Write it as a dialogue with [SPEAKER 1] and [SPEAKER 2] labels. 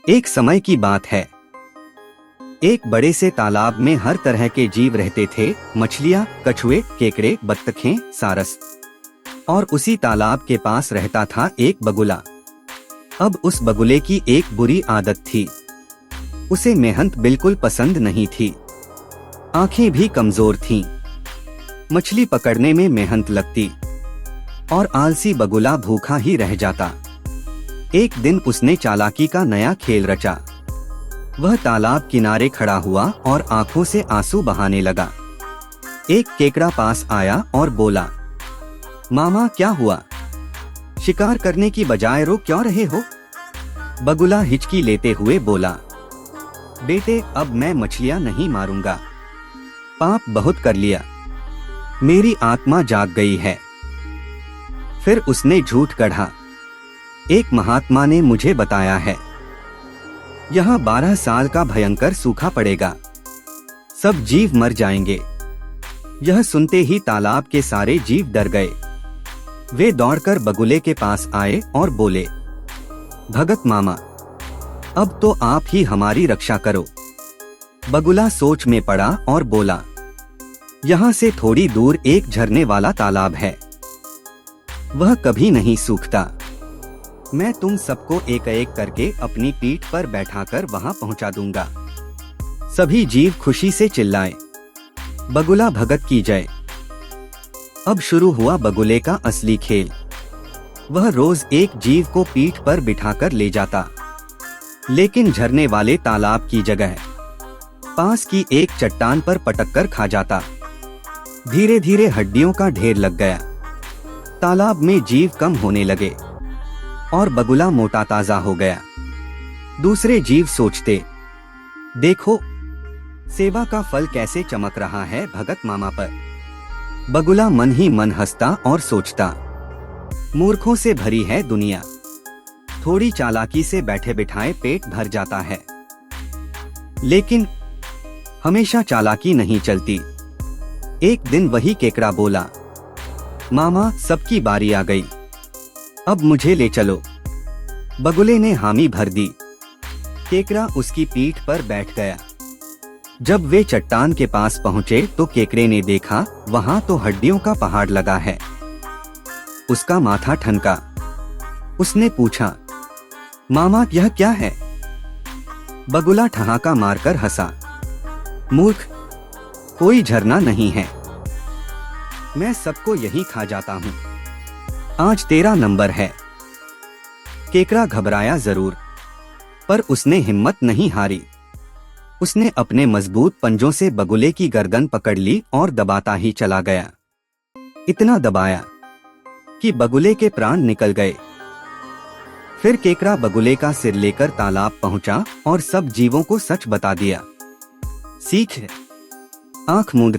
[SPEAKER 1] एक समय की बात है। एक बड़े से तालाब में हर तरह के जीव रहते थे। मछलियाँ, कछुए, केकड़े, बत्तखें, सारस। और उसी तालाब के पास रहता था एक बगुला। अब उस बगुले की एक बुरी आदत थी। उसे मेहनत बिल्कुल पसंद नहीं थी। आंखें भी कमजोर थीं। मछली पकड़ने में मेहनत लगती और आलसी बगुला भूखा ही रह जाता। एक दिन उसने चालाकी का नया खेल रचा। वह तालाब किनारे खड़ा हुआ और आंखों से आंसू बहाने लगा। एक केकड़ा पास आया और बोला, मामा क्या हुआ? शिकार करने की बजाय रो क्यों रहे हो? बगुला हिचकी लेते हुए बोला, बेटे अब मैं मछलियां नहीं मारूंगा। पाप बहुत कर लिया। मेरी आत्मा जाग गई है। फिर उसने झूठ गढ़ा। एक महात्मा ने मुझे बताया है, यहाँ 12 साल का भयंकर सूखा पड़ेगा। सब जीव मर जाएंगे। यह सुनते ही तालाब के सारे जीव डर गए। वे दौड़कर बगुले के पास आए और बोले, भगत मामा, अब तो आप ही हमारी रक्षा करो। बगुला सोच में पड़ा और बोला, यहाँ से थोड़ी दूर एक झरने वाला तालाब है। वह कभी नहीं सूखता। मैं तुम सबको एक एक करके अपनी पीठ पर बैठाकर वहां पहुंचा दूंगा। सभी जीव खुशी से चिल्लाए, बगुला भगत की जय। अब शुरू हुआ बगुले का असली खेल। वह रोज एक जीव को पीठ पर बिठाकर ले जाता, लेकिन झरने वाले तालाब की जगह पास की एक चट्टान पर पटककर खा जाता। धीरे धीरे हड्डियों का ढेर लग गया। तालाब में जीव कम होने लगे और बगुला मोटा ताजा हो गया। दूसरे जीव सोचते, देखो सेवा का फल कैसे चमक रहा है भगत मामा पर। बगुला मन ही मन हंसता और सोचता, मूर्खों से भरी है दुनिया। थोड़ी चालाकी से बैठे बिठाए पेट भर जाता है। लेकिन हमेशा चालाकी नहीं चलती। एक दिन वही केकड़ा बोला, मामा सबकी बारी आ गई, अब मुझे ले चलो। बगुले ने हामी भर दी। केकड़ा उसकी पीठ पर बैठ गया। जब वे चट्टान के पास पहुंचे तो केकड़े ने देखा वहां तो हड्डियों का पहाड़ लगा है। उसका माथा ठनका। उसने पूछा, मामा यह क्या है? बगुला ठहाका मारकर हंसा, मूर्ख, कोई झरना नहीं है। मैं सबको यहीं खा जाता हूँ। आज तेरा नंबर है। केकड़ा घबराया जरूर, पर उसने हिम्मत नहीं हारी। उसने अपने मजबूत पंजों से बगुले की गर्दन पकड़ ली और दबाता ही चला गया। इतना दबाया कि बगुले के प्राण निकल गए। फिर केकड़ा बगुले का सिर लेकर तालाब पहुंचा और सब जीवों को सच बता दिया। सीख, आंख मूंद